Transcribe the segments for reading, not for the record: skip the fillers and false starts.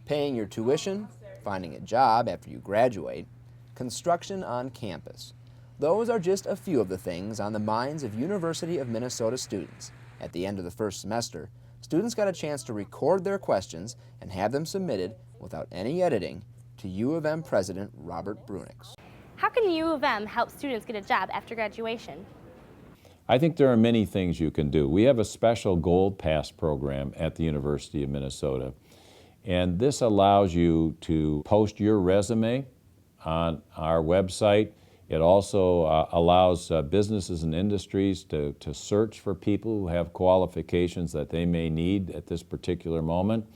paying your tuition, finding a job after you graduate, construction on campus. Those are just a few of the things on the minds of University of Minnesota students. At the end of the first semester, students got a chance to record their questions and have them submitted without any editing to U of M President Robert Bruininks. How can U of M help students get a job after graduation? I think there are many things you can do. We have a special Gold Pass program at the University of Minnesota, and this allows you to post your resume on our website. It also allows businesses and industries to search for people who have qualifications that they may need at this particular moment.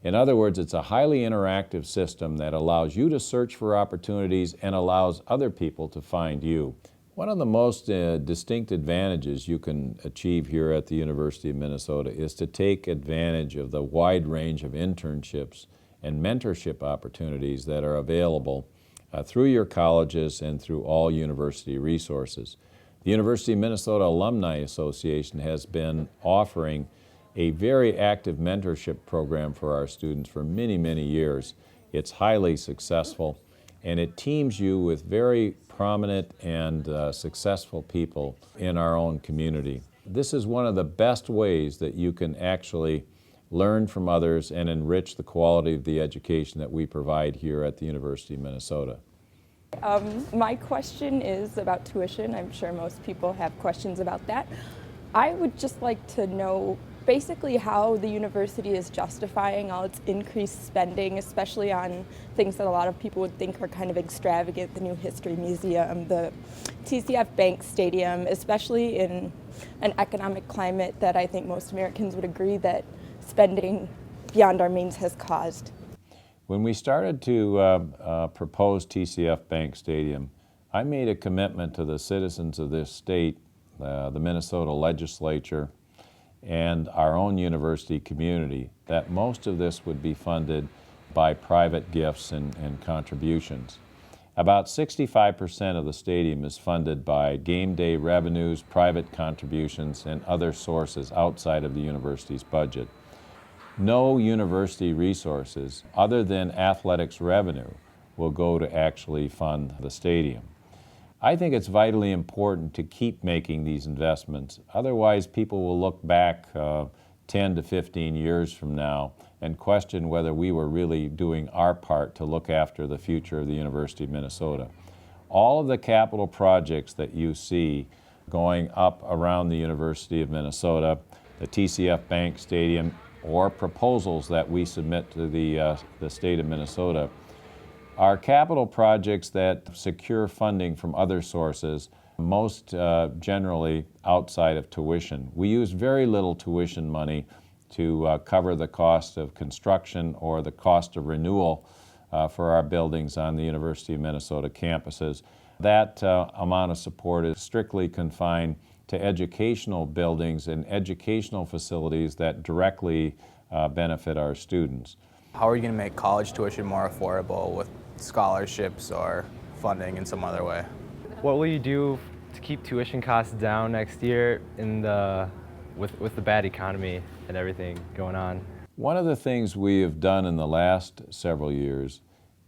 In other words, it's a highly interactive system that allows you to search for opportunities and allows other people to find you. One of the most distinct advantages you can achieve here at the University of Minnesota is to take advantage of the wide range of internships and mentorship opportunities that are available through your colleges and through all university resources. The University of Minnesota Alumni Association has been offering a very active mentorship program for our students for many, many years. It's highly successful, and it teams you with very prominent and successful people in our own community. This is one of the best ways that you can actually learn from others and enrich the quality of the education that we provide here at the University of Minnesota. My question is about tuition. I'm sure most people have questions about that. I would just like to know basically how the university is justifying all its increased spending, especially on things that a lot of people would think are kind of extravagant, the new history museum, the TCF Bank Stadium, especially in an economic climate that I think most Americans would agree that spending beyond our means has caused. When we started to propose TCF Bank Stadium, I made a commitment to the citizens of this state, the Minnesota legislature, and our own university community, that most of this would be funded by private gifts and contributions. About 65% of the stadium is funded by game day revenues, private contributions, and other sources outside of the university's budget. No university resources other than athletics revenue will go to actually fund the stadium. I think it's vitally important to keep making these investments. Otherwise, people will look back 10 to 15 years from now and question whether we were really doing our part to look after the future of the University of Minnesota. All of the capital projects that you see going up around the University of Minnesota, the TCF Bank Stadium, or proposals that we submit to the state of Minnesota, are capital projects that secure funding from other sources, most generally outside of tuition. We use very little tuition money to cover the cost of construction or the cost of renewal for our buildings on the University of Minnesota campuses. That amount of support is strictly confined to educational buildings and educational facilities that directly benefit our students. How are you going to make college tuition more affordable with scholarships or funding in some other way? What will you do to keep tuition costs down next year with the bad economy and everything going on? One of the things we have done in the last several years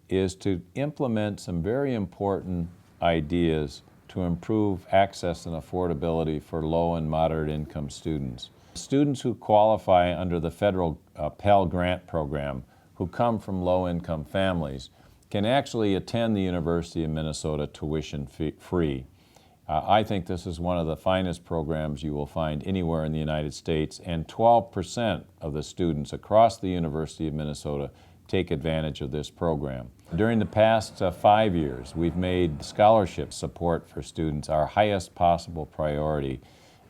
is to implement some very important ideas to improve access and affordability for low and moderate income students. Students who qualify under the federal Pell Grant program, who come from low income families, can actually attend the University of Minnesota tuition free. I think this is one of the finest programs you will find anywhere in the United States, and 12% of the students across the University of Minnesota take advantage of this program. During the past 5 years, we've made scholarship support for students our highest possible priority,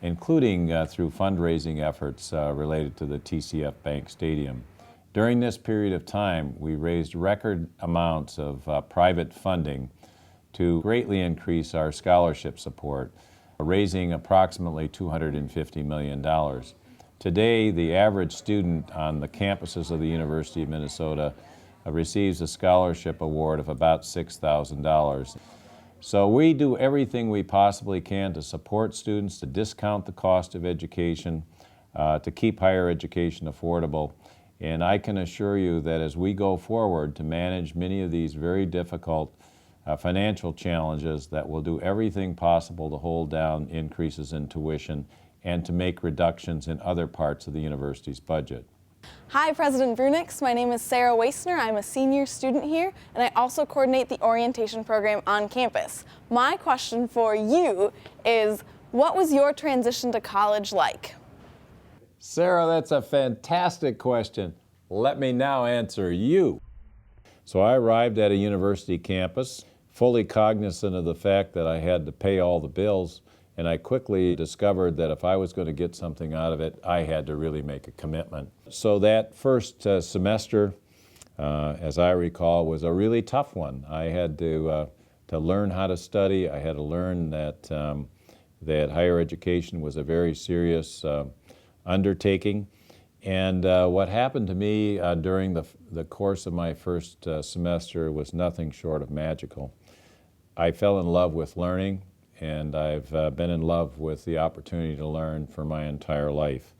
including through fundraising efforts related to the TCF Bank Stadium. During this period of time, we raised record amounts of private funding to greatly increase our scholarship support, raising approximately $250 million. Today, the average student on the campuses of the University of Minnesota receives a scholarship award of about $6,000. So we do everything we possibly can to support students, to discount the cost of education, to keep higher education affordable. And I can assure you that as we go forward to manage many of these very difficult financial challenges, that we'll do everything possible to hold down increases in tuition and to make reductions in other parts of the university's budget. Hi, President Bruininks. My name is Sarah Waisner. I'm a senior student here, and I also coordinate the orientation program on campus. My question for you is, what was your transition to college like? Sarah, that's a fantastic question. Let me now answer you. So I arrived at a university campus, fully cognizant of the fact that I had to pay all the bills, and I quickly discovered that if I was going to get something out of it, I had to really make a commitment. So that first semester, as I recall, was a really tough one. I had to learn how to study. I had to learn that higher education was a very serious undertaking. And what happened to me during the course of my first semester was nothing short of magical. I fell in love with learning, and I've been in love with the opportunity to learn for my entire life.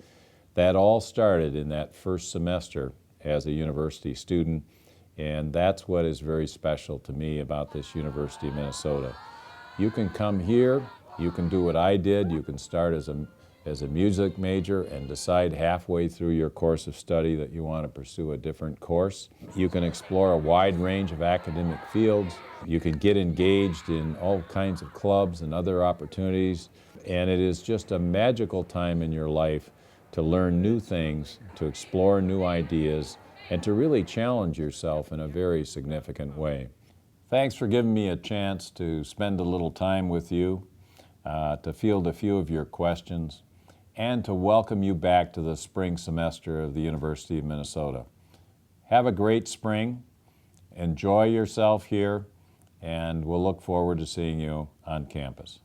That all started in that first semester as a university student, and that's what is very special to me about this University of Minnesota. You can come here, you can do what I did, you can start as a music major and decide halfway through your course of study that you want to pursue a different course. You can explore a wide range of academic fields. You can get engaged in all kinds of clubs and other opportunities. And it is just a magical time in your life to learn new things, to explore new ideas, and to really challenge yourself in a very significant way. Thanks for giving me a chance to spend a little time with you, to field a few of your questions, and to welcome you back to the spring semester of the University of Minnesota. Have a great spring, enjoy yourself here, and we'll look forward to seeing you on campus.